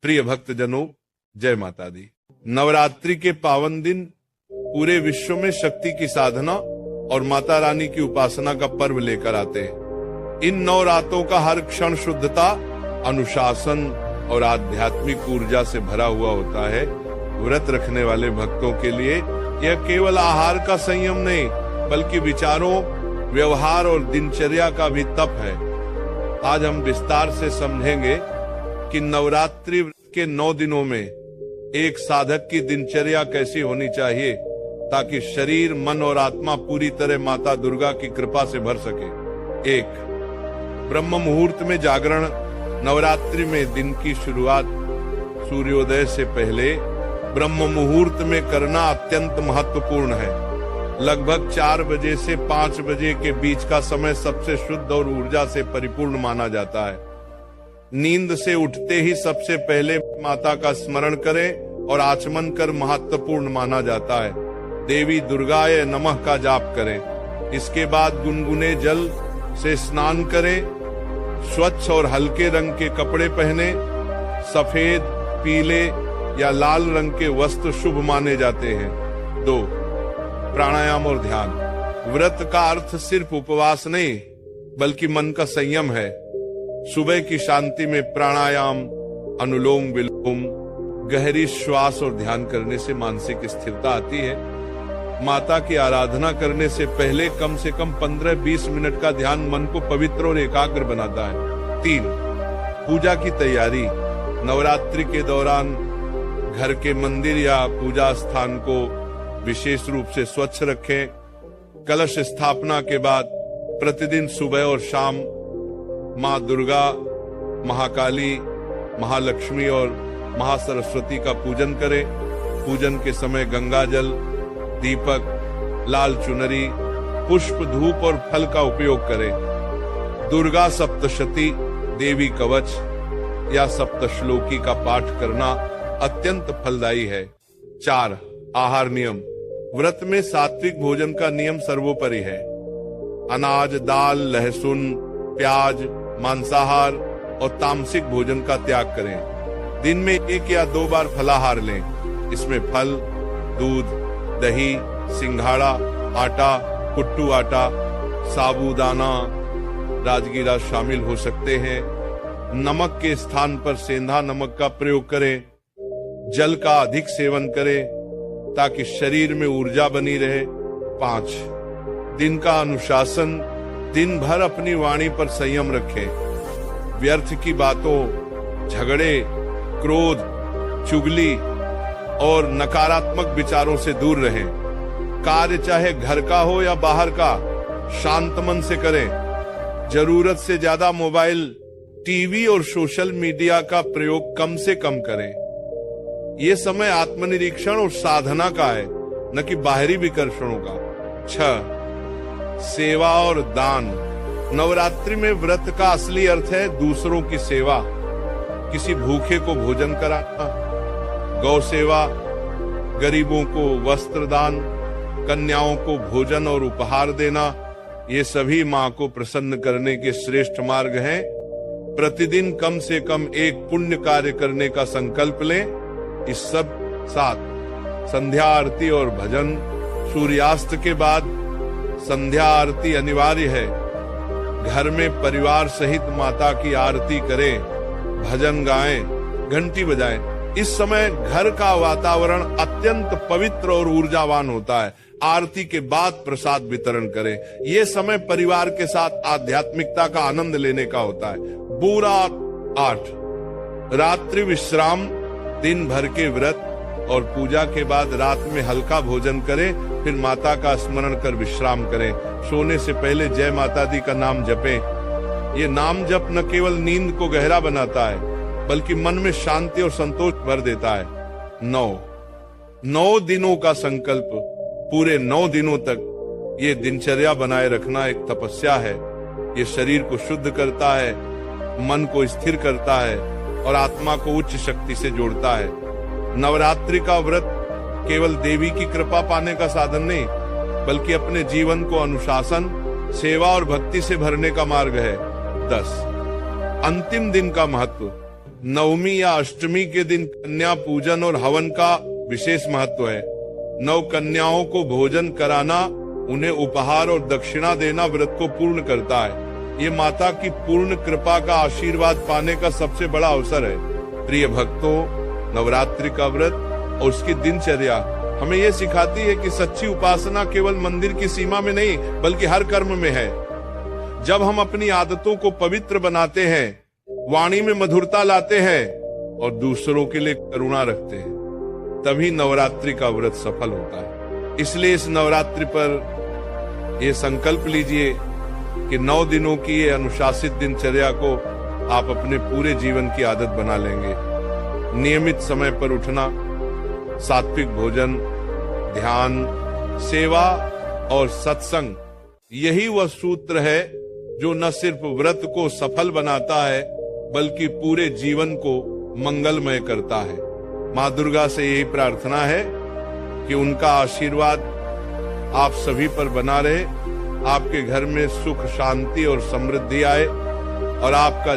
प्रिय भक्तजनों, जय माता दी। नवरात्रि के पावन दिन पूरे विश्व में शक्ति की साधना और माता रानी की उपासना का पर्व लेकर आते हैं। इन 9 रातों का हर क्षण शुद्धता, अनुशासन और आध्यात्मिक ऊर्जा से भरा हुआ होता है। व्रत रखने वाले भक्तों के लिए यह केवल आहार का संयम नहीं, बल्कि विचारों, व्यवहार और दिनचर्या का भी तप है। आज हम विस्तार से समझेंगे कि नवरात्रि के 9 दिनों में एक साधक की दिनचर्या कैसी होनी चाहिए ताकि शरीर, मन और आत्मा पूरी तरह माता दुर्गा की कृपा से भर सके। 1. ब्रह्म मुहूर्त में जागरण। नवरात्रि में दिन की शुरुआत सूर्योदय से पहले ब्रह्म मुहूर्त में करना अत्यंत महत्वपूर्ण है। लगभग 4 बजे से 5 बजे के बीच का समय सबसे शुद्ध और ऊर्जा से परिपूर्ण माना जाता है। नींद से उठते ही सबसे पहले माता का स्मरण करें और आचमन कर महत्वपूर्ण माना जाता है। देवी दुर्गाय नमः का जाप करें। इसके बाद गुनगुने जल से स्नान करें। स्वच्छ और हल्के रंग के कपड़े पहने। सफेद, पीले या लाल रंग के वस्त्र शुभ माने जाते हैं। 2. प्राणायाम और ध्यान। व्रत का अर्थ सिर्फ उपवास नहीं, बल्कि मन का संयम है। सुबह की शांति में प्राणायाम, अनुलोम विलोम, गहरी श्वास और ध्यान करने से मानसिक स्थिरता आती है। माता की आराधना करने से पहले कम से कम 15-20 मिनट का ध्यान मन को पवित्र और एकाग्र बनाता है। 3. पूजा की तैयारी। नवरात्रि के दौरान घर के मंदिर या पूजा स्थान को विशेष रूप से स्वच्छ रखें। कलश स्थापना के बाद प्रतिदिन सुबह और शाम माँ दुर्गा, महाकाली, महालक्ष्मी और महासरस्वती का पूजन करें। पूजन के समय गंगा जल, दीपक, लाल चुनरी, पुष्प, धूप और फल का उपयोग करें। दुर्गा सप्तशती, देवी कवच या सप्तश्लोकी का पाठ करना अत्यंत फलदायी है। 4. आहार नियम। व्रत में सात्विक भोजन का नियम सर्वोपरि है। अनाज, दाल, लहसुन, प्याज, मांसाहार और तामसिक भोजन का त्याग करें। दिन में 1 या 2 बार फलाहार लें। इसमें फल, दूध, दही, सिंघाड़ा, आटा, कुट्टू आटा, साबूदाना, राजगीरा शामिल हो सकते हैं। नमक के स्थान पर सेंधा नमक का प्रयोग करें। जल का अधिक सेवन करें ताकि शरीर में ऊर्जा बनी रहे। 5. दिन का अनुशासन। दिन भर अपनी वाणी पर संयम रखें। व्यर्थ की बातों, झगड़े, क्रोध, चुगली और नकारात्मक विचारों से दूर रहें। कार्य चाहे घर का हो या बाहर का, शांत मन से करें। जरूरत से ज्यादा मोबाइल, टीवी और सोशल मीडिया का प्रयोग कम से कम करें। ये समय आत्मनिरीक्षण और साधना का है, न कि बाहरी विकर्षणों का। 6. सेवा और दान। नवरात्रि में व्रत का असली अर्थ है दूसरों की सेवा। किसी भूखे को भोजन कराना, गौ सेवा, गरीबों को वस्त्र दान, कन्याओं को भोजन और उपहार देना, ये सभी माँ को प्रसन्न करने के श्रेष्ठ मार्ग हैं। प्रतिदिन कम से कम एक पुण्य कार्य करने का संकल्प लें। इस सब साथ संध्या आरती और भजन। सूर्यास्त के बाद संध्या आरती अनिवार्य है। घर में परिवार सहित माता की आरती करें, भजन गाएं, घंटी बजाएं। इस समय घर का वातावरण अत्यंत पवित्र और ऊर्जावान होता है। आरती के बाद प्रसाद वितरण करें। ये समय परिवार के साथ आध्यात्मिकता का आनंद लेने का होता है। पूरा 8. रात्रि विश्राम। दिन भर के व्रत और पूजा के बाद रात में हल्का भोजन करें, फिर माता का स्मरण कर विश्राम करें। सोने से पहले जय माता दी का नाम जपें। ये नाम जप न केवल नींद को गहरा बनाता है, बल्कि मन में शांति और संतोष भर देता है। 9 दिनों का संकल्प। पूरे 9 दिनों तक ये दिनचर्या बनाए रखना एक तपस्या है। ये शरीर को शुद्ध करता है, मन को स्थिर करता है और आत्मा को उच्च शक्ति से जोड़ता है। नवरात्रि का व्रत केवल देवी की कृपा पाने का साधन नहीं, बल्कि अपने जीवन को अनुशासन, सेवा और भक्ति से भरने का मार्ग है। 10. अंतिम दिन का महत्व। नवमी या अष्टमी के दिन कन्या पूजन और हवन का विशेष महत्व है। नव कन्याओं को भोजन कराना, उन्हें उपहार और दक्षिणा देना व्रत को पूर्ण करता है। ये माता की पूर्ण कृपा का आशीर्वाद पाने का सबसे बड़ा अवसर है। प्रिय भक्तों, नवरात्रि का व्रत और उसकी दिनचर्या हमें ये सिखाती है कि सच्ची उपासना केवल मंदिर की सीमा में नहीं बल्कि हर कर्म में है। जब हम अपनी आदतों को पवित्र बनाते हैं, वाणी में मधुरता लाते हैं और दूसरों के लिए करुणा रखते हैं, तभी नवरात्रि का व्रत सफल होता है। इसलिए इस नवरात्रि पर ये संकल्प लीजिए कि 9 दिनों की ये अनुशासित दिनचर्या को आप अपने पूरे जीवन की आदत बना लेंगे। नियमित समय पर उठना, सात्विक भोजन, ध्यान, सेवा और सत्संग, यही वह सूत्र है जो न सिर्फ व्रत को सफल बनाता है बल्कि पूरे जीवन को मंगलमय करता है। माँ दुर्गा से यही प्रार्थना है कि उनका आशीर्वाद आप सभी पर बना रहे, आपके घर में सुख, शांति और समृद्धि आए और आपका